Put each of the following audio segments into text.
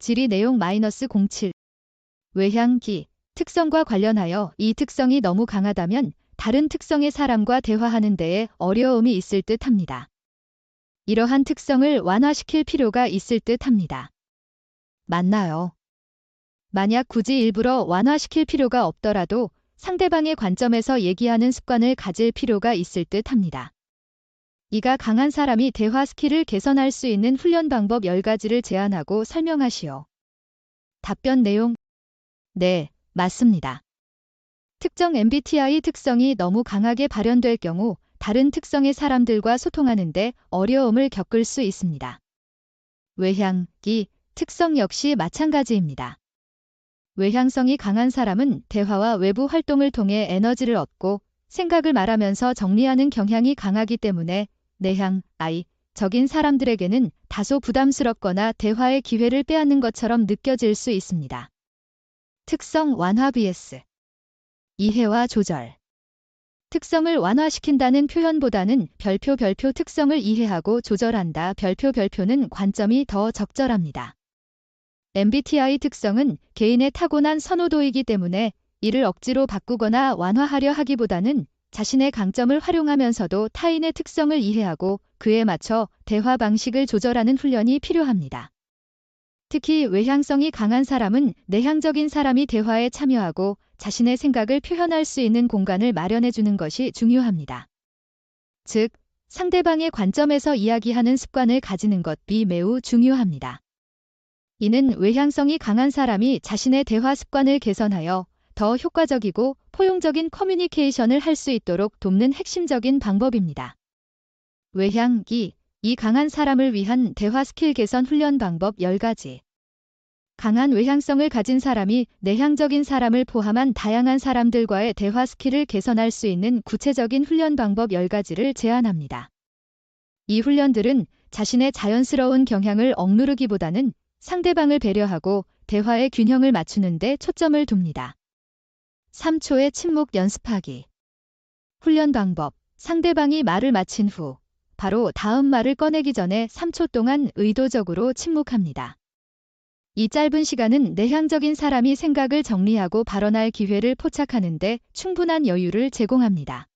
질의 내용 -07. 외향기, 특성과 관련하여 이 특성이 너무 강하다면 다른 특성의 사람과 대화하는 데에 어려움이 있을 듯 합니다. 이러한 특성을 완화시킬 필요가 있을 듯 합니다. 맞나요? 만약 굳이 일부러 완화시킬 필요가 없더라도 상대방의 관점에서 얘기하는 습관을 가질 필요가 있을 듯 합니다. 이가 강한 사람이 대화 스킬을 개선할 수 있는 훈련 방법 10가지를 제안하고 설명하시오. 답변 내용: 네, 맞습니다. 특정 MBTI 특성이 너무 강하게 발현될 경우 다른 특성의 사람들과 소통하는데 어려움을 겪을 수 있습니다. 외향기 특성 역시 마찬가지입니다. 외향성이 강한 사람은 대화와 외부 활동을 통해 에너지를 얻고 생각을 말하면서 정리하는 경향이 강하기 때문에 내향적인 사람들에게는 다소 부담스럽거나 대화의 기회를 빼앗는 것처럼 느껴질 수 있습니다. 특성 완화 vs 이해와 조절. 특성을 완화시킨다는 표현보다는 별표 특성을 이해하고 조절한다. 별표는 관점이 더 적절합니다. MBTI 특성은 개인의 타고난 선호도이기 때문에 이를 억지로 바꾸거나 완화하려 하기보다는 자신의 강점을 활용하면서도 타인의 특성을 이해하고 그에 맞춰 대화 방식을 조절하는 훈련이 필요합니다. 특히 외향성이 강한 사람은 내향적인 사람이 대화에 참여하고 자신의 생각을 표현할 수 있는 공간을 마련해 주는 것이 중요합니다. 즉, 상대방의 관점에서 이야기하는 습관을 가지는 것이 매우 중요합니다. 이는 외향성이 강한 사람이 자신의 대화 습관을 개선하여 더 효과적이고 포용적인 커뮤니케이션을 할 수 있도록 돕는 핵심적인 방법입니다. 외향기, 이 강한 사람을 위한 대화 스킬 개선 훈련 방법 10가지. 강한 외향성을 가진 사람이 내향적인 사람을 포함한 다양한 사람들과의 대화 스킬을 개선할 수 있는 구체적인 훈련 방법 10가지를 제안합니다. 이 훈련들은 자신의 자연스러운 경향을 억누르기보다는 상대방을 배려하고 대화의 균형을 맞추는 데 초점을 둡니다. 3초의 침묵 연습하기. 훈련 방법: 상대방이 말을 마친 후 바로 다음 말을 꺼내기 전에 3초 동안 의도적으로 침묵합니다. 이 짧은 시간은 내향적인 사람이 생각을 정리하고 발언할 기회를 포착하는 데 충분한 여유를 제공합니다.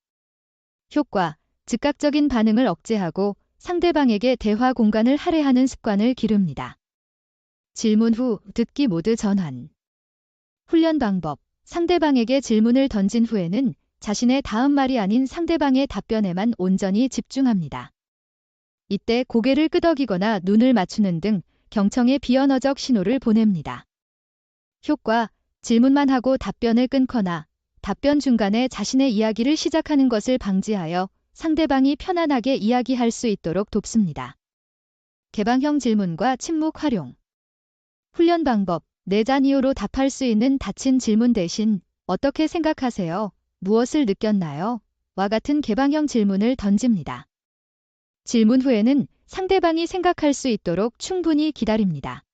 효과: 즉각적인 반응을 억제하고 상대방에게 대화 공간을 할애하는 습관을 기릅니다. 질문 후 듣기 모드 전환. 훈련 방법: 상대방에게 질문을 던진 후에는 자신의 다음 말이 아닌 상대방의 답변에만 온전히 집중합니다. 이때 고개를 끄덕이거나 눈을 맞추는 등 경청의 비언어적 신호를 보냅니다. 효과: 질문만 하고 답변을 끊거나 답변 중간에 자신의 이야기를 시작하는 것을 방지하여 상대방이 편안하게 이야기할 수 있도록 돕습니다. 개방형 질문과 침묵 활용. 훈련 방법: 네자니오로 답할 수 있는 닫힌 질문 대신 어떻게 생각하세요? 무엇을 느꼈나요? 와 같은 개방형 질문을 던집니다. 질문 후에는 상대방이 생각할 수 있도록 충분히 기다립니다.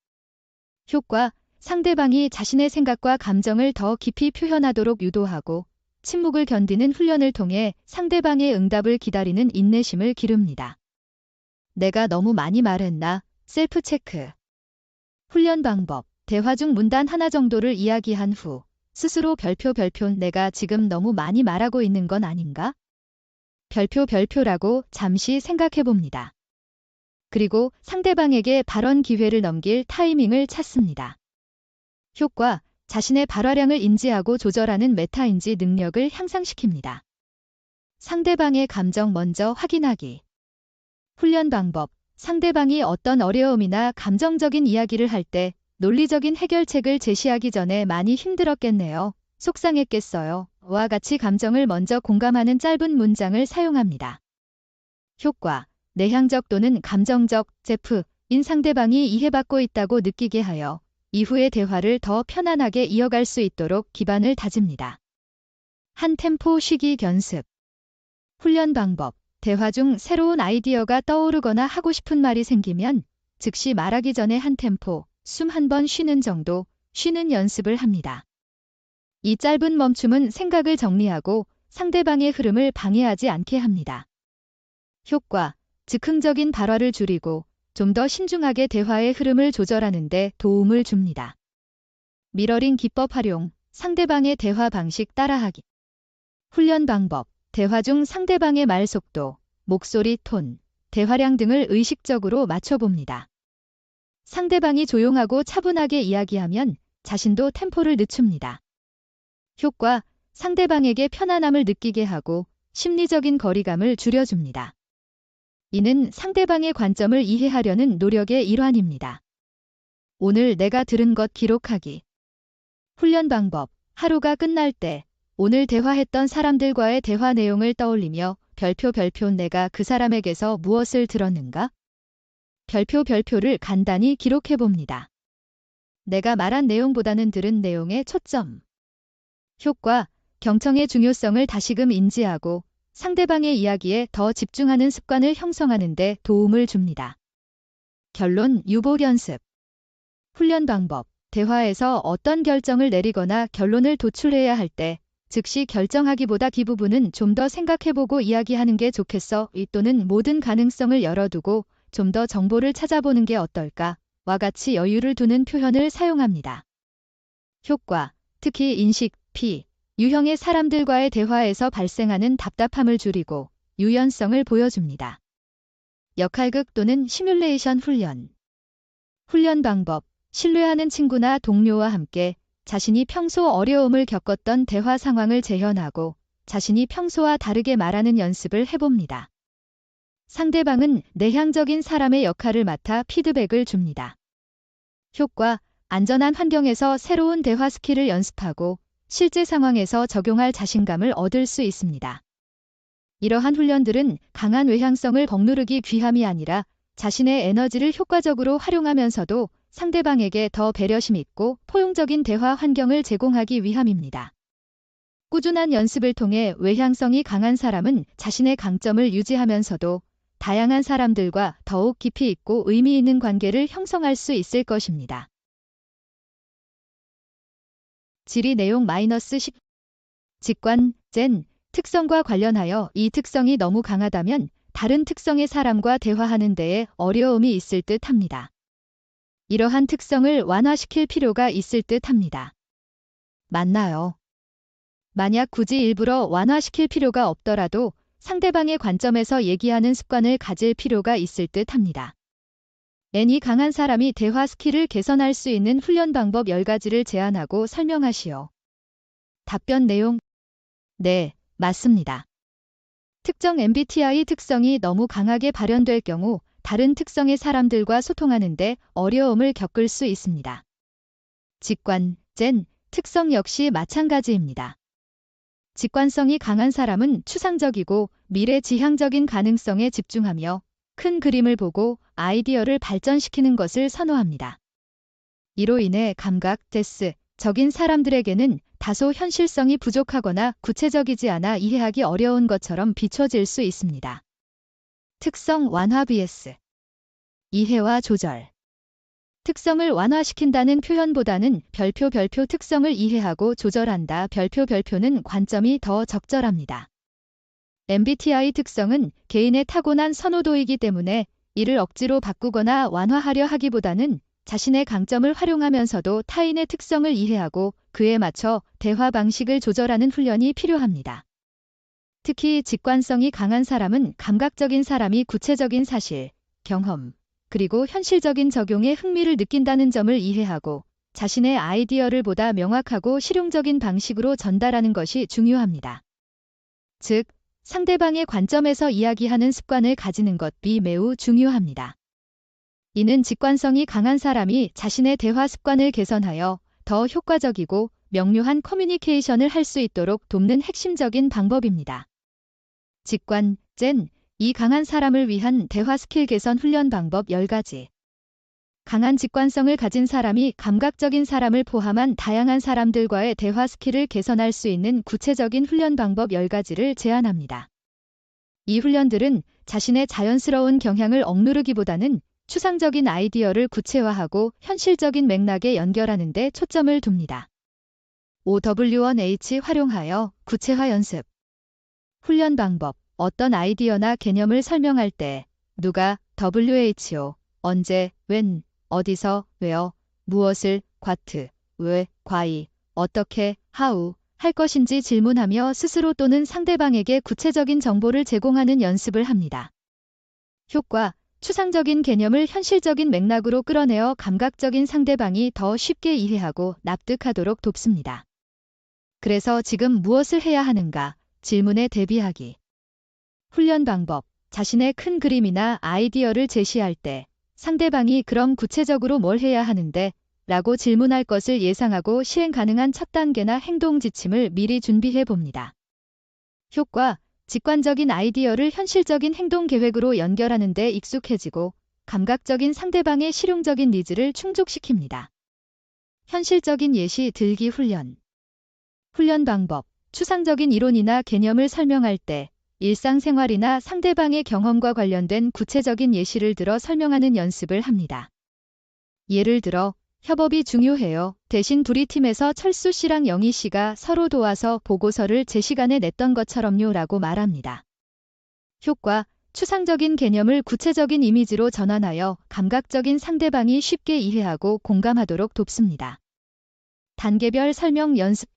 효과: 상대방이 자신의 생각과 감정을 더 깊이 표현하도록 유도하고 침묵을 견디는 훈련을 통해 상대방의 응답을 기다리는 인내심을 기릅니다. 내가 너무 많이 말했나? 셀프 체크. 훈련 방법: 대화 중 문단 하나 정도를 이야기한 후 스스로 별표 내가 지금 너무 많이 말하고 있는 건 아닌가? 별표라고 잠시 생각해 봅니다. 그리고 상대방에게 발언 기회를 넘길 타이밍을 찾습니다. 효과: 자신의 발화량을 인지하고 조절하는 메타인지 능력을 향상시킵니다. 상대방의 감정 먼저 확인하기. 훈련 방법: 상대방이 어떤 어려움이나 감정적인 이야기를 할 때 논리적인 해결책을 제시하기 전에 많이 힘들었겠네요. 속상했겠어요. 와 같이 감정을 먼저 공감하는 짧은 문장을 사용합니다. 효과: 내향적 또는 감정적 인 상대방이 이해받고 있다고 느끼게 하여 이후의 대화를 더 편안하게 이어갈 수 있도록 기반을 다집니다. 한 템포 쉬기 연습. 훈련 방법: 대화 중 새로운 아이디어가 떠오르거나 하고 싶은 말이 생기면 즉시 말하기 전에 한 템포, 숨 한 번 쉬는 정도, 쉬는 연습을 합니다. 이 짧은 멈춤은 생각을 정리하고 상대방의 흐름을 방해하지 않게 합니다. 효과: 즉흥적인 발화를 줄이고 좀 더 신중하게 대화의 흐름을 조절하는 데 도움을 줍니다. 미러링 기법 활용, 상대방의 대화 방식 따라하기. 훈련 방법, 대화 중 상대방의 말 속도, 목소리 톤, 대화량 등을 의식적으로 맞춰봅니다. 상대방이 조용하고 차분하게 이야기하면 자신도 템포를 늦춥니다. 효과, 상대방에게 편안함을 느끼게 하고 심리적인 거리감을 줄여줍니다. 이는 상대방의 관점을 이해하려는 노력의 일환입니다. 오늘 내가 들은 것 기록하기. 훈련 방법, 하루가 끝날 때 오늘 대화했던 사람들과의 대화 내용을 떠올리며 별표 내가 그 사람에게서 무엇을 들었는가? 별표를 간단히 기록해봅니다. 내가 말한 내용보다는 들은 내용에 초점. 효과, 경청의 중요성을 다시금 인지하고 상대방의 이야기에 더 집중하는 습관을 형성하는 데 도움을 줍니다. 결론, 유보 연습. 훈련 방법, 대화에서 어떤 결정을 내리거나 결론을 도출해야 할 때 즉시 결정하기보다 그 부분은 좀 더 생각해보고 이야기하는 게 좋겠어 또는 모든 가능성을 열어두고 좀 더 정보를 찾아보는 게 어떨까? 와 같이 여유를 두는 표현을 사용합니다. 효과, 특히 인식, P, 유형의 사람들과의 대화에서 발생하는 답답함을 줄이고 유연성을 보여줍니다. 역할극 또는 시뮬레이션 훈련. 훈련 방법, 신뢰하는 친구나 동료와 함께 자신이 평소 어려움을 겪었던 대화 상황을 재현하고 자신이 평소와 다르게 말하는 연습을 해봅니다. 상대방은 내향적인 사람의 역할을 맡아 피드백을 줍니다. 효과, 안전한 환경에서 새로운 대화 스킬을 연습하고 실제 상황에서 적용할 자신감을 얻을 수 있습니다. 이러한 훈련들은 강한 외향성을 억누르기 위함이 아니라 자신의 에너지를 효과적으로 활용하면서도 상대방에게 더 배려심 있고 포용적인 대화 환경을 제공하기 위함입니다. 꾸준한 연습을 통해 외향성이 강한 사람은 자신의 강점을 유지하면서도 다양한 사람들과 더욱 깊이 있고 의미 있는 관계를 형성할 수 있을 것입니다. 질의 내용 -10. 직관, 젠, 특성과 관련하여 이 특성이 너무 강하다면 다른 특성의 사람과 대화하는 데에 어려움이 있을 듯 합니다. 이러한 특성을 완화시킬 필요가 있을 듯 합니다. 맞나요? 만약 굳이 일부러 완화시킬 필요가 없더라도 상대방의 관점에서 얘기하는 습관을 가질 필요가 있을 듯 합니다. N이 강한 사람이 대화 스킬을 개선할 수 있는 훈련 방법 10가지를 제안하고 설명하시오. 답변 내용. 네, 맞습니다. 특정 MBTI 특성이 너무 강하게 발현될 경우 다른 특성의 사람들과 소통하는데 어려움을 겪을 수 있습니다. 직관, 젠, 특성 역시 마찬가지입니다. 직관성이 강한 사람은 추상적이고 미래지향적인 가능성에 집중하며 큰 그림을 보고 아이디어를 발전시키는 것을 선호합니다. 이로 인해 감각, 적인 사람들에게는 다소 현실성이 부족하거나 구체적이지 않아 이해하기 어려운 것처럼 비춰질 수 있습니다. 특성 완화 vs 이해와 조절. 특성을 완화시킨다는 표현보다는 별표 특성을 이해하고 조절한다. 별표는 관점이 더 적절합니다. MBTI 특성은 개인의 타고난 선호도이기 때문에 이를 억지로 바꾸거나 완화하려 하기보다는 자신의 강점을 활용하면서도 타인의 특성을 이해하고 그에 맞춰 대화 방식을 조절하는 훈련이 필요합니다. 특히 직관성이 강한 사람은 감각적인 사람이 구체적인 사실, 경험, 그리고 현실적인 적용에 흥미를 느낀다는 점을 이해하고 자신의 아이디어를 보다 명확하고 실용적인 방식으로 전달하는 것이 중요합니다. 즉, 상대방의 관점에서 이야기하는 습관을 가지는 것이 매우 중요합니다. 이는 직관성이 강한 사람이 자신의 대화 습관을 개선하여 더 효과적이고 명료한 커뮤니케이션을 할 수 있도록 돕는 핵심적인 방법입니다. 직관, 이 강한 사람을 위한 대화 스킬 개선 훈련 방법 10가지. 강한 직관성을 가진 사람이 감각적인 사람을 포함한 다양한 사람들과의 대화 스킬을 개선할 수 있는 구체적인 훈련 방법 10가지를 제안합니다. 이 훈련들은 자신의 자연스러운 경향을 억누르기보다는 추상적인 아이디어를 구체화하고 현실적인 맥락에 연결하는 데 초점을 둡니다. OW1H 활용하여 구체화 연습. 훈련 방법. 어떤 아이디어나 개념을 설명할 때 누가 WHO, 언제, 웬, 어디서, 왜어, 무엇을, 과트, 왜, 과이, 어떻게, 하우 할 것인지 질문하며 스스로 또는 상대방에게 구체적인 정보를 제공하는 연습을 합니다. 효과, 추상적인 개념을 현실적인 맥락으로 끌어내어 감각적인 상대방이 더 쉽게 이해하고 납득하도록 돕습니다. 그래서 지금 무엇을 해야 하는가? 질문에 대비하기. 훈련 방법. 자신의 큰 그림이나 아이디어를 제시할 때 상대방이 그럼 구체적으로 뭘 해야 하는데? 라고 질문할 것을 예상하고 실행 가능한 첫 단계나 행동 지침을 미리 준비해 봅니다. 효과. 직관적인 아이디어를 현실적인 행동 계획으로 연결하는 데 익숙해지고 감각적인 상대방의 실용적인 니즈를 충족시킵니다. 현실적인 예시 들기 훈련. 훈련 방법. 추상적인 이론이나 개념을 설명할 때 일상생활이나 상대방의 경험과 관련된 구체적인 예시를 들어 설명하는 연습을 합니다. 예를 들어, 협업이 중요해요. 대신 둘이 팀에서 철수 씨랑 영희 씨가 서로 도와서 보고서를 제 시간에 냈던 것처럼요 라고 말합니다. 효과. 추상적인 개념을 구체적인 이미지로 전환하여 감각적인 상대방이 쉽게 이해하고 공감하도록 돕습니다. 단계별 설명 연습.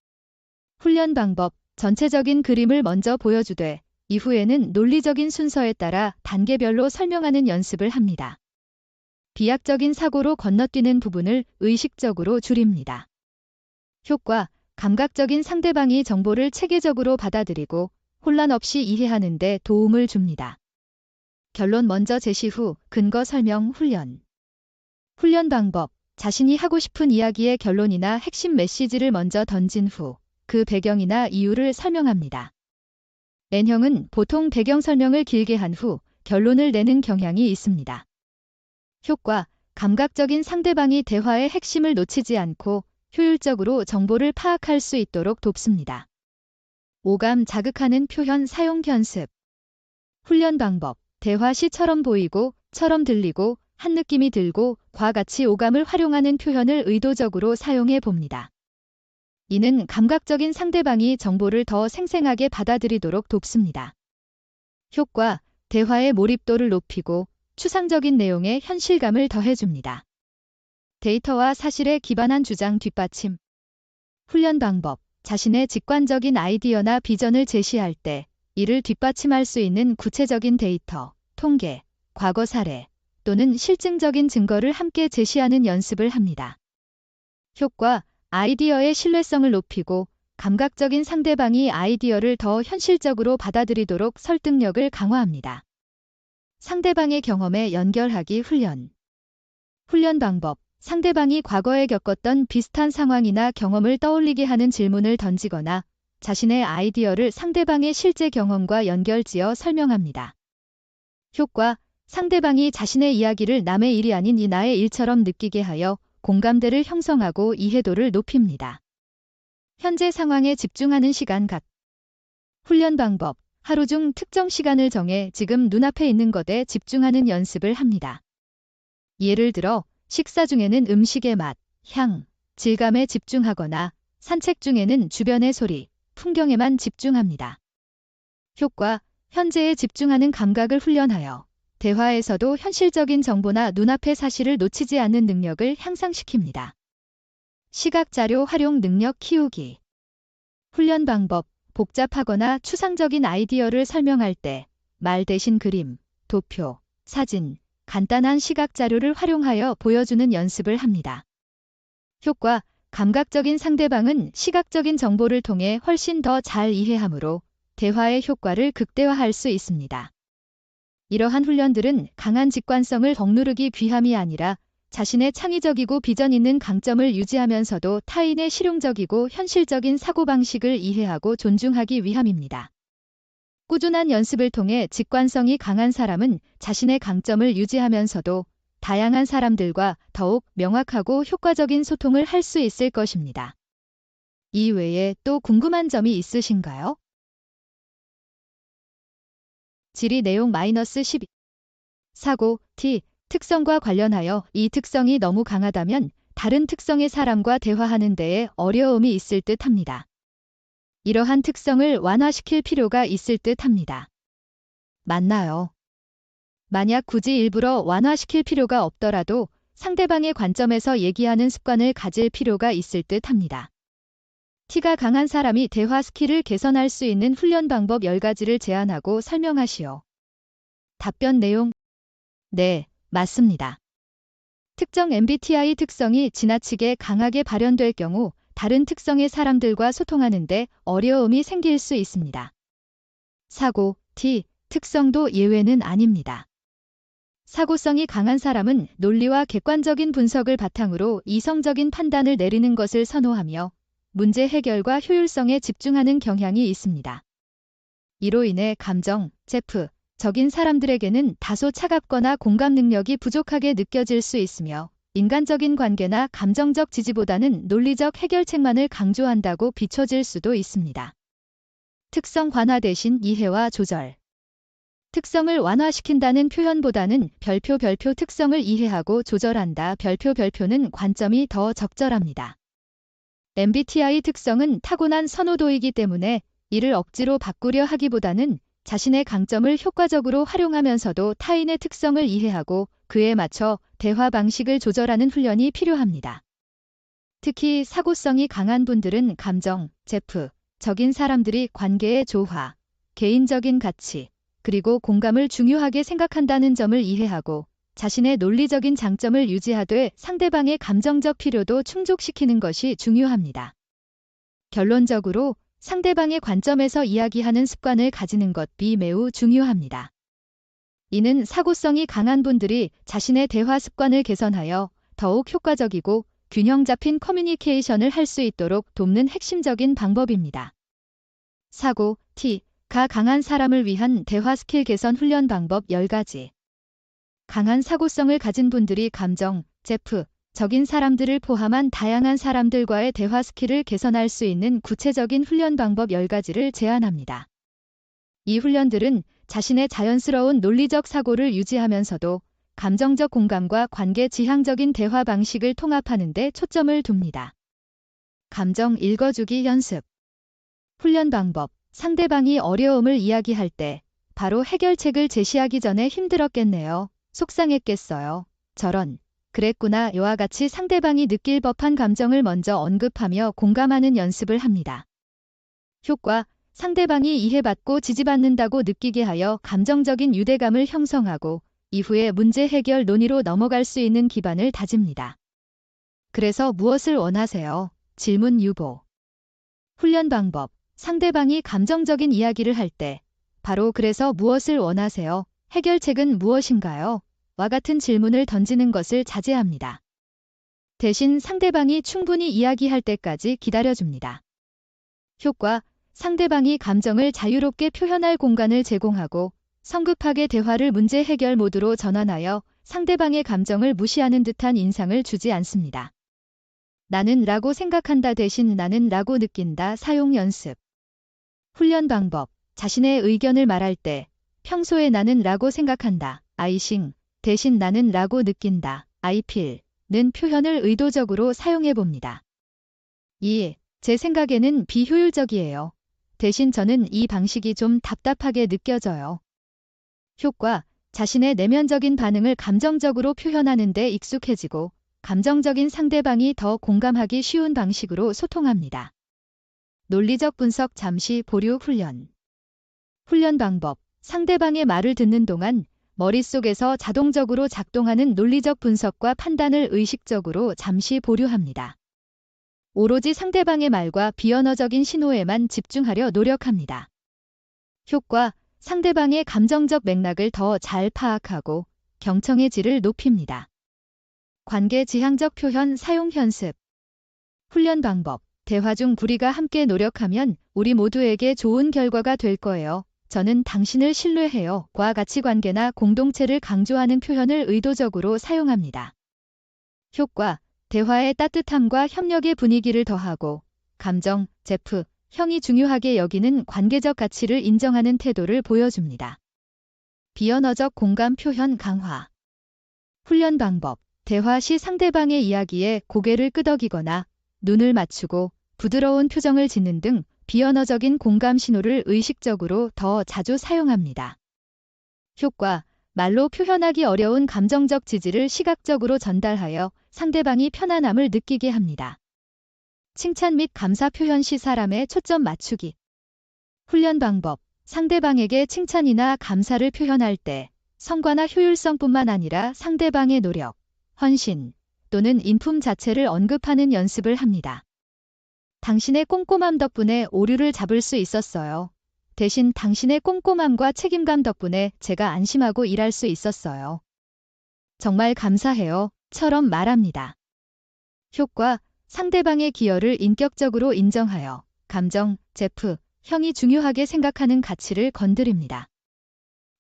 훈련 방법. 전체적인 그림을 먼저 보여주되 이후에는 논리적인 순서에 따라 단계별로 설명하는 연습을 합니다. 비약적인 사고로 건너뛰는 부분을 의식적으로 줄입니다. 효과. 감각적인 상대방이 정보를 체계적으로 받아들이고 혼란 없이 이해하는 데 도움을 줍니다. 결론 먼저 제시 후 근거 설명 훈련. 훈련 방법. 자신이 하고 싶은 이야기의 결론이나 핵심 메시지를 먼저 던진 후 그 배경이나 이유를 설명합니다. N형은 보통 배경 설명을 길게 한 후 결론을 내는 경향이 있습니다. 효과. 감각적인 상대방이 대화의 핵심을 놓치지 않고 효율적으로 정보를 파악할 수 있도록 돕습니다. 오감 자극하는 표현 사용 연습. 훈련 방법. 대화 시처럼 보이고, 처럼 들리고, 한 느낌이 들고, 과 같이 오감을 활용하는 표현을 의도적으로 사용해 봅니다. 이는 감각적인 상대방이 정보를 더 생생하게 받아들이도록 돕습니다. 효과. 대화의 몰입도를 높이고 추상적인 내용에 현실감을 더해줍니다. 데이터와 사실에 기반한 주장 뒷받침. 훈련 방법. 자신의 직관적인 아이디어나 비전을 제시할 때 이를 뒷받침할 수 있는 구체적인 데이터, 통계, 과거 사례 또는 실증적인 증거를 함께 제시하는 연습을 합니다. 효과. 아이디어의 신뢰성을 높이고 감각적인 상대방이 아이디어를 더 현실적으로 받아들이도록 설득력을 강화합니다. 상대방의 경험에 연결하기 훈련. 훈련 방법. 상대방이 과거에 겪었던 비슷한 상황이나 경험을 떠올리게 하는 질문을 던지거나 자신의 아이디어를 상대방의 실제 경험과 연결지어 설명합니다. 효과. 상대방이 자신의 이야기를 남의 일이 아닌 이 나의 일처럼 느끼게 하여 공감대를 형성하고 이해도를 높입니다. 현재 상황에 집중하는 시간 각. 훈련 방법. 하루 중 특정 시간을 정해 지금 눈앞에 있는 것에 집중하는 연습을 합니다. 예를 들어 식사 중에는 음식의 맛, 향, 질감에 집중하거나 산책 중에는 주변의 소리, 풍경에만 집중합니다. 효과. 현재에 집중하는 감각을 훈련하여 대화에서도 현실적인 정보나 눈앞의 사실을 놓치지 않는 능력을 향상시킵니다. 시각자료 활용 능력 키우기. 훈련 방법. 복잡하거나 추상적인 아이디어를 설명할 때 말 대신 그림, 도표, 사진, 간단한 시각자료를 활용하여 보여주는 연습을 합니다. 효과. 감각적인 상대방은 시각적인 정보를 통해 훨씬 더 잘 이해하므로 대화의 효과를 극대화할 수 있습니다. 이러한 훈련들은 강한 직관성을 억누르기 위함이 아니라 자신의 창의적이고 비전 있는 강점을 유지하면서도 타인의 실용적이고 현실적인 사고방식을 이해하고 존중하기 위함입니다. 꾸준한 연습을 통해 직관성이 강한 사람은 자신의 강점을 유지하면서도 다양한 사람들과 더욱 명확하고 효과적인 소통을 할 수 있을 것입니다. 이 외에 또 궁금한 점이 있으신가요? 질의 내용 -12. 사고, T, 특성과 관련하여 이 특성이 너무 강하다면 다른 특성의 사람과 대화하는 데에 어려움이 있을 듯 합니다. 이러한 특성을 완화시킬 필요가 있을 듯 합니다. 맞나요? 만약 굳이 일부러 완화시킬 필요가 없더라도 상대방의 관점에서 얘기하는 습관을 가질 필요가 있을 듯 합니다. T가 강한 사람이 대화 스킬을 개선할 수 있는 훈련 방법 10가지를 제안하고 설명하시오. 답변 내용: 네, 맞습니다. 특정 MBTI 특성이 지나치게 강하게 발현될 경우 다른 특성의 사람들과 소통하는데 어려움이 생길 수 있습니다. 사고, T, 특성도 예외는 아닙니다. 사고성이 강한 사람은 논리와 객관적인 분석을 바탕으로 이성적인 판단을 내리는 것을 선호하며 문제 해결과 효율성에 집중하는 경향이 있습니다. 이로 인해 감정, 적인 사람들에게는 다소 차갑거나 공감 능력이 부족하게 느껴질 수 있으며 인간적인 관계나 감정적 지지보다는 논리적 해결책만을 강조한다고 비춰질 수도 있습니다. 특성 완화 대신 이해와 조절. 특성을 완화시킨다는 표현보다는 별표 특성을 이해하고 조절한다. 별표는 관점이 더 적절합니다. MBTI 특성은 타고난 선호도이기 때문에 이를 억지로 바꾸려 하기보다는 자신의 강점을 효과적으로 활용하면서도 타인의 특성을 이해하고 그에 맞춰 대화 방식을 조절하는 훈련이 필요합니다. 특히 사고성이 강한 분들은 감정, 적인 사람들이 관계의 조화, 개인적인 가치, 그리고 공감을 중요하게 생각한다는 점을 이해하고 자신의 논리적인 장점을 유지하되 상대방의 감정적 필요도 충족시키는 것이 중요합니다. 결론적으로 상대방의 관점에서 이야기하는 습관을 가지는 것이 매우 중요합니다. 이는 사고성이 강한 분들이 자신의 대화 습관을 개선하여 더욱 효과적이고 균형 잡힌 커뮤니케이션을 할 수 있도록 돕는 핵심적인 방법입니다. 사고, T가 강한 사람을 위한 대화 스킬 개선 훈련 방법 10가지. 강한 사고성을 가진 분들이 감정, 적인 사람들을 포함한 다양한 사람들과의 대화 스킬을 개선할 수 있는 구체적인 훈련 방법 10가지를 제안합니다. 이 훈련들은 자신의 자연스러운 논리적 사고를 유지하면서도 감정적 공감과 관계 지향적인 대화 방식을 통합하는 데 초점을 둡니다. 감정 읽어주기 연습. 훈련 방법. 상대방이 어려움을 이야기할 때 바로 해결책을 제시하기 전에 힘들었겠네요. 속상했겠어요. 저런. 그랬구나. 이와 같이 상대방이 느낄 법한 감정을 먼저 언급하며 공감하는 연습을 합니다. 효과. 상대방이 이해받고 지지받는다고 느끼게 하여 감정적인 유대감을 형성하고 이후에 문제 해결 논의로 넘어갈 수 있는 기반을 다집니다. 그래서 무엇을 원하세요? 질문 유보. 훈련 방법. 상대방이 감정적인 이야기를 할 때 바로 그래서 무엇을 원하세요? 해결책은 무엇인가요? 와 같은 질문을 던지는 것을 자제합니다. 대신 상대방이 충분히 이야기할 때까지 기다려줍니다. 효과. 상대방이 감정을 자유롭게 표현할 공간을 제공하고 성급하게 대화를 문제 해결 모드로 전환하여 상대방의 감정을 무시하는 듯한 인상을 주지 않습니다. 나는 라고 생각한다 대신 나는 라고 느낀다 사용 연습. 훈련 방법. 자신의 의견을 말할 때 평소에 나는 라고 생각한다. 아이싱 대신 나는 라고 느낀다. 아이필는 표현을 의도적으로 사용해 봅니다. 2. 제 생각에는 비효율적이에요. 대신 저는 이 방식이 좀 답답하게 느껴져요. 효과. 자신의 내면적인 반응을 감정적으로 표현하는 데 익숙해지고 감정적인 상대방이 더 공감하기 쉬운 방식으로 소통합니다. 논리적 분석 잠시 보류 훈련. 훈련 방법. 상대방의 말을 듣는 동안 머릿속에서 자동적으로 작동하는 논리적 분석과 판단을 의식적으로 잠시 보류합니다. 오로지 상대방의 말과 비언어적인 신호에만 집중하려 노력합니다. 효과. 상대방의 감정적 맥락을 더 잘 파악하고 경청의 질을 높입니다. 관계 지향적 표현 사용 연습. 훈련 방법. 대화 중 우리가 함께 노력하면 우리 모두에게 좋은 결과가 될 거예요. 저는 당신을 신뢰해요. 과 가치관계나 공동체를 강조하는 표현을 의도적으로 사용합니다. 효과. 대화의 따뜻함과 협력의 분위기를 더하고 감정, 형이 중요하게 여기는 관계적 가치를 인정하는 태도를 보여줍니다. 비언어적 공감 표현 강화. 훈련 방법. 대화 시 상대방의 이야기에 고개를 끄덕이거나 눈을 맞추고 부드러운 표정을 짓는 등 비언어적인 공감 신호를 의식적으로 더 자주 사용합니다. 효과. 말로 표현하기 어려운 감정적 지지를 시각적으로 전달하여 상대방이 편안함을 느끼게 합니다. 칭찬 및 감사 표현 시 사람의 초점 맞추기. 훈련 방법. 상대방에게 칭찬이나 감사를 표현할 때 성과나 효율성뿐만 아니라 상대방의 노력, 헌신 또는 인품 자체를 언급하는 연습을 합니다. 당신의 꼼꼼함 덕분에 오류를 잡을 수 있었어요. 대신 당신의 꼼꼼함과 책임감 덕분에 제가 안심하고 일할 수 있었어요. 정말 감사해요. 처럼 말합니다. 효과. 상대방의 기여를 인격적으로 인정하여 감정, 제프, 형이 중요하게 생각하는 가치를 건드립니다.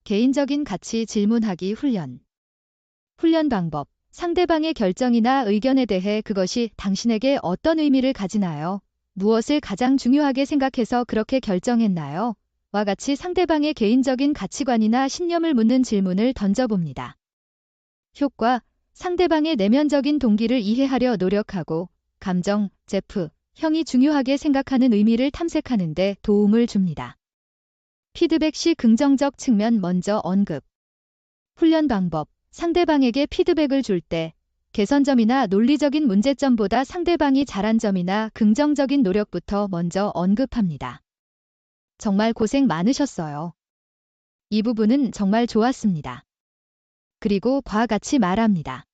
개인적인 가치 질문하기 훈련. 훈련 방법. 상대방의 결정이나 의견에 대해 그것이 당신에게 어떤 의미를 가지나요? 무엇을 가장 중요하게 생각해서 그렇게 결정했나요? 와 같이 상대방의 개인적인 가치관이나 신념을 묻는 질문을 던져봅니다. 효과. 상대방의 내면적인 동기를 이해하려 노력하고 감정, 제프, 형이 중요하게 생각하는 의미를 탐색하는 데 도움을 줍니다. 피드백 시 긍정적 측면 먼저 언급. 훈련 방법. 상대방에게 피드백을 줄 때 개선점이나 논리적인 문제점보다 상대방이 잘한 점이나 긍정적인 노력부터 먼저 언급합니다. 정말 고생 많으셨어요. 이 부분은 정말 좋았습니다. 그리고 과 같이 말합니다.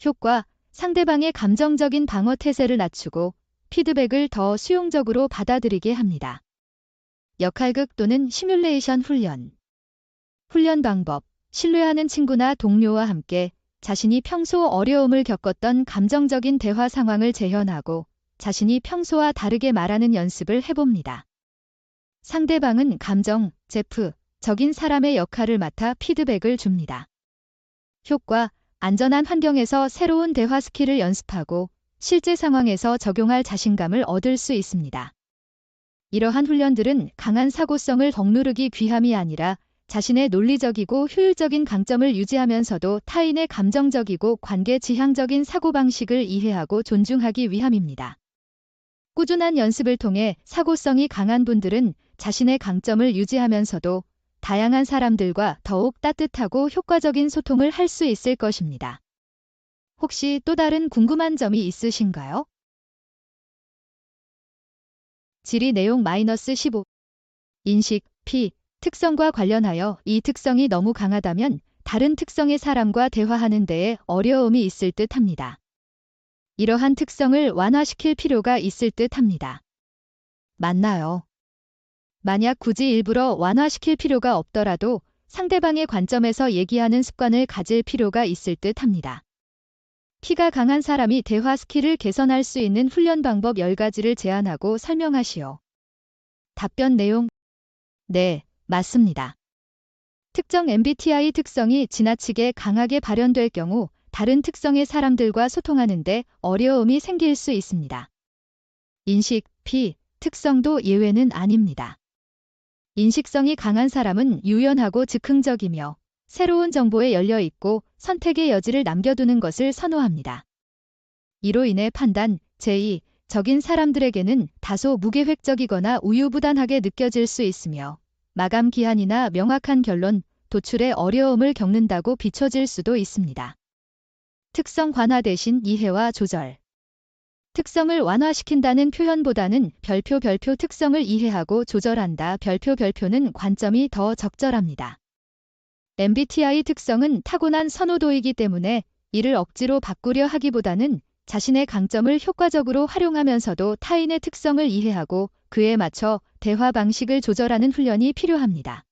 효과. 상대방의 감정적인 방어 태세를 낮추고 피드백을 더 수용적으로 받아들이게 합니다. 역할극 또는 시뮬레이션 훈련. 훈련 방법. 신뢰하는 친구나 동료와 함께 자신이 평소 어려움을 겪었던 감정적인 대화 상황을 재현하고 자신이 평소와 다르게 말하는 연습을 해봅니다. 상대방은 감정, 제프, 적인 사람의 역할을 맡아 피드백을 줍니다. 효과. 안전한 환경에서 새로운 대화 스킬을 연습하고 실제 상황에서 적용할 자신감을 얻을 수 있습니다. 이러한 훈련들은 강한 사고성을 억누르기 위함이 아니라 자신의 논리적이고 효율적인 강점을 유지하면서도 타인의 감정적이고 관계 지향적인 사고방식을 이해하고 존중하기 위함입니다. 꾸준한 연습을 통해 사고성이 강한 분들은 자신의 강점을 유지하면서도 다양한 사람들과 더욱 따뜻하고 효과적인 소통을 할 수 있을 것입니다. 혹시 또 다른 궁금한 점이 있으신가요? 질의 내용 -15. 인식, P, 특성과 관련하여 이 특성이 너무 강하다면 다른 특성의 사람과 대화하는 데에 어려움이 있을 듯 합니다. 이러한 특성을 완화시킬 필요가 있을 듯 합니다. 맞나요? 만약 굳이 일부러 완화시킬 필요가 없더라도 상대방의 관점에서 얘기하는 습관을 가질 필요가 있을 듯 합니다. P가 강한 사람이 대화 스킬을 개선할 수 있는 훈련 방법 10가지를 제안하고 설명하시오. 답변 내용. 네, 맞습니다. 특정 MBTI 특성이 지나치게 강하게 발현될 경우 다른 특성의 사람들과 소통하는데 어려움이 생길 수 있습니다. 인식, P, 특성도 예외는 아닙니다. 인식성이 강한 사람은 유연하고 즉흥적이며 새로운 정보에 열려 있고 선택의 여지를 남겨두는 것을 선호합니다. 이로 인해 판단, 제의, 적인 사람들에게는 다소 무계획적이거나 우유부단하게 느껴질 수 있으며 마감 기한이나 명확한 결론, 도출에 어려움을 겪는다고 비춰질 수도 있습니다. 특성 관화 대신 이해와 조절. 특성을 완화시킨다는 표현보다는 별표 특성을 이해하고 조절한다. 별표는 관점이 더 적절합니다. MBTI 특성은 타고난 선호도이기 때문에 이를 억지로 바꾸려 하기보다는 자신의 강점을 효과적으로 활용하면서도 타인의 특성을 이해하고 그에 맞춰 대화 방식을 조절하는 훈련이 필요합니다.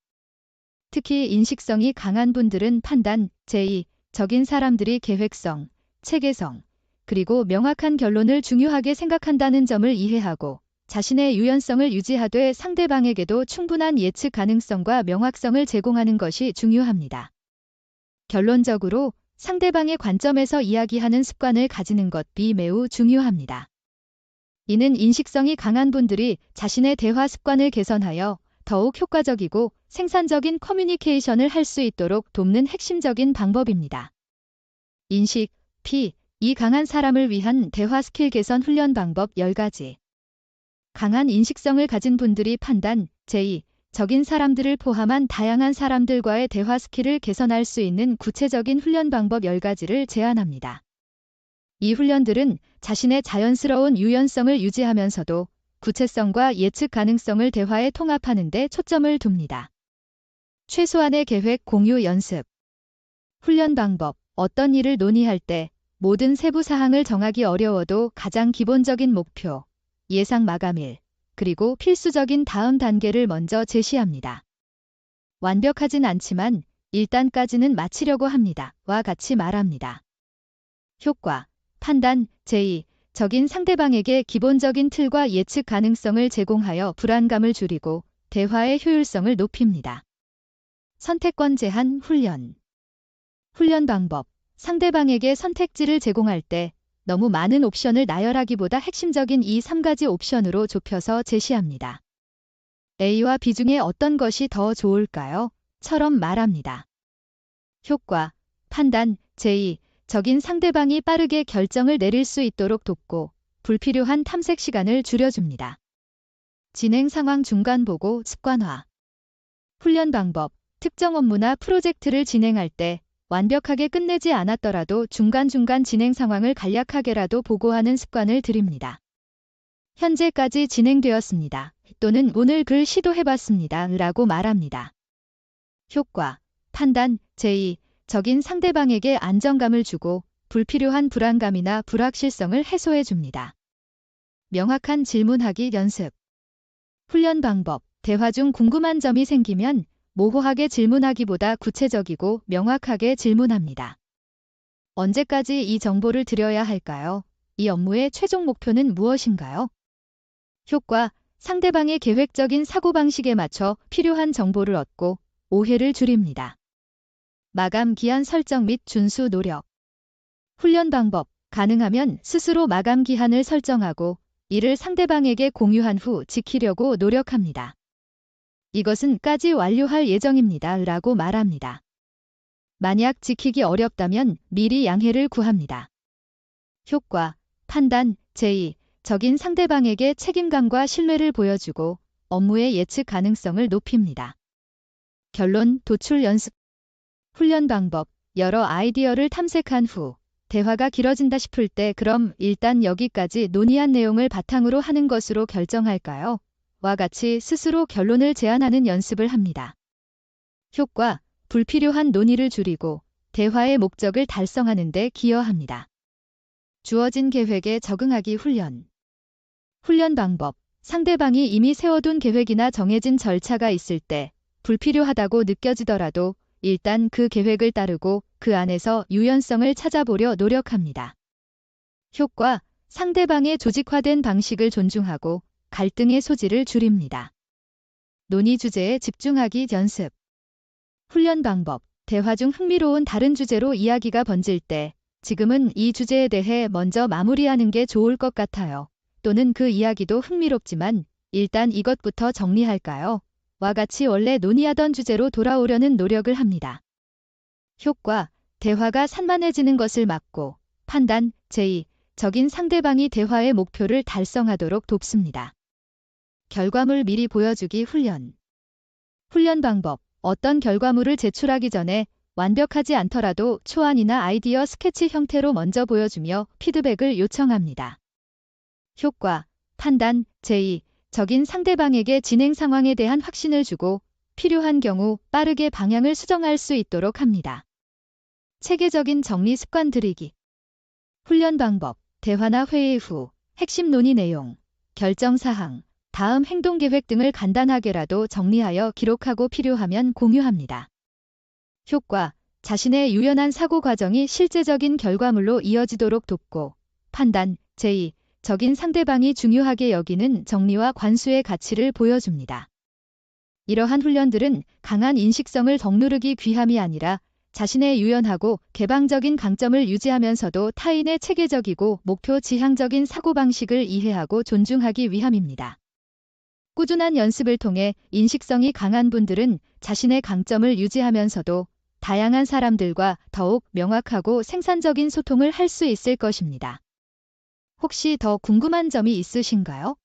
특히 인식성이 강한 분들은 판단, 제의, 적인 사람들이 계획성, 체계성, 그리고 명확한 결론을 중요하게 생각한다는 점을 이해하고 자신의 유연성을 유지하되 상대방에게도 충분한 예측 가능성과 명확성을 제공하는 것이 중요합니다. 결론적으로 상대방의 관점에서 이야기하는 습관을 가지는 것이 매우 중요합니다. 이는 인식성이 강한 분들이 자신의 대화 습관을 개선하여 더욱 효과적이고 생산적인 커뮤니케이션을 할 수 있도록 돕는 핵심적인 방법입니다. 인식, P, 이 강한 사람을 위한 대화 스킬 개선 훈련 방법 10가지. 강한 인식성을 가진 분들이 판단, 제의, 적인 사람들을 포함한 다양한 사람들과의 대화 스킬을 개선할 수 있는 구체적인 훈련 방법 10가지를 제안합니다. 이 훈련들은 자신의 자연스러운 유연성을 유지하면서도 구체성과 예측 가능성을 대화에 통합하는 데 초점을 둡니다. 최소한의 계획 공유 연습. 훈련 방법. 어떤 일을 논의할 때 모든 세부 사항을 정하기 어려워도 가장 기본적인 목표, 예상 마감일, 그리고 필수적인 다음 단계를 먼저 제시합니다. 완벽하진 않지만 일단까지는 마치려고 합니다. 와 같이 말합니다. 효과. 판단, 제의. 적인 상대방에게 기본적인 틀과 예측 가능성을 제공하여 불안감을 줄이고 대화의 효율성을 높입니다. 선택권 제한 훈련. 훈련 방법. 상대방에게 선택지를 제공할 때 너무 많은 옵션을 나열하기보다 핵심적인 이 3가지 옵션으로 좁혀서 제시합니다. A와 B 중에 어떤 것이 더 좋을까요? 처럼 말합니다. 효과. 판단, 제의. 적인 상대방이 빠르게 결정을 내릴 수 있도록 돕고 불필요한 탐색 시간을 줄여줍니다. 진행 상황 중간 보고 습관화. 훈련 방법. 특정 업무나 프로젝트를 진행할 때 완벽하게 끝내지 않았더라도 중간중간 진행 상황을 간략하게라도 보고하는 습관을 들입니다. 현재까지 진행되었습니다. 또는 오늘 글 시도해봤습니다. 라고 말합니다. 효과. 판단, 제의. 적인 상대방에게 안정감을 주고 불필요한 불안감이나 불확실성을 해소해줍니다. 명확한 질문하기 연습. 훈련 방법. 대화 중 궁금한 점이 생기면 모호하게 질문하기보다 구체적이고 명확하게 질문합니다. 언제까지 이 정보를 드려야 할까요? 이 업무의 최종 목표는 무엇인가요? 효과. 상대방의 계획적인 사고방식에 맞춰 필요한 정보를 얻고 오해를 줄입니다. 마감 기한 설정 및 준수 노력. 훈련 방법. 가능하면 스스로 마감 기한을 설정하고 이를 상대방에게 공유한 후 지키려고 노력합니다. 이것은 까지 완료할 예정입니다. 라고 말합니다. 만약 지키기 어렵다면 미리 양해를 구합니다. 효과. 판단, 제의. 적인 상대방에게 책임감과 신뢰를 보여주고 업무의 예측 가능성을 높입니다. 결론, 도출 연습. 훈련 방법. 여러 아이디어를 탐색한 후 대화가 길어진다 싶을 때 그럼 일단 여기까지 논의한 내용을 바탕으로 하는 것으로 결정할까요? 와 같이 스스로 결론을 제안하는 연습을 합니다. 효과. 불필요한 논의를 줄이고 대화의 목적을 달성하는 데 기여합니다. 주어진 계획에 적응하기 훈련. 훈련 방법. 상대방이 이미 세워둔 계획이나 정해진 절차가 있을 때 불필요하다고 느껴지더라도 일단 그 계획을 따르고 그 안에서 유연성을 찾아보려 노력합니다. 효과. 상대방의 조직화된 방식을 존중하고 갈등의 소지를 줄입니다. 논의 주제에 집중하기 연습. 훈련 방법. 대화 중 흥미로운 다른 주제로 이야기가 번질 때 지금은 이 주제에 대해 먼저 마무리하는 게 좋을 것 같아요. 또는 그 이야기도 흥미롭지만 일단 이것부터 정리할까요? 와 같이 원래 논의하던 주제로 돌아오려는 노력을 합니다. 효과. 대화가 산만해지는 것을 막고 판단, 제의. 적인 상대방이 대화의 목표를 달성하도록 돕습니다. 결과물 미리 보여주기 훈련. 훈련 방법. 어떤 결과물을 제출하기 전에 완벽하지 않더라도 초안이나 아이디어 스케치 형태로 먼저 보여주며 피드백을 요청합니다. 효과. 판단, 제의. 적인 상대방에게 진행 상황에 대한 확신을 주고 필요한 경우 빠르게 방향을 수정할 수 있도록 합니다. 체계적인 정리 습관 들이기. 훈련 방법. 대화나 회의 후 핵심 논의 내용, 결정 사항, 다음 행동 계획 등을 간단하게라도 정리하여 기록하고 필요하면 공유합니다. 효과. 자신의 유연한 사고 과정이 실제적인 결과물로 이어지도록 돕고 판단, 제의. 적인 상대방이 중요하게 여기는 정리와 관수의 가치를 보여줍니다. 이러한 훈련들은 강한 인식성을 덕누르기 위함이 아니라 자신의 유연하고 개방적인 강점을 유지하면서도 타인의 체계적이고 목표 지향적인 사고방식을 이해하고 존중하기 위함입니다. 꾸준한 연습을 통해 인식성이 강한 분들은 자신의 강점을 유지하면서도 다양한 사람들과 더욱 명확하고 생산적인 소통을 할 수 있을 것입니다. 혹시 더 궁금한 점이 있으신가요?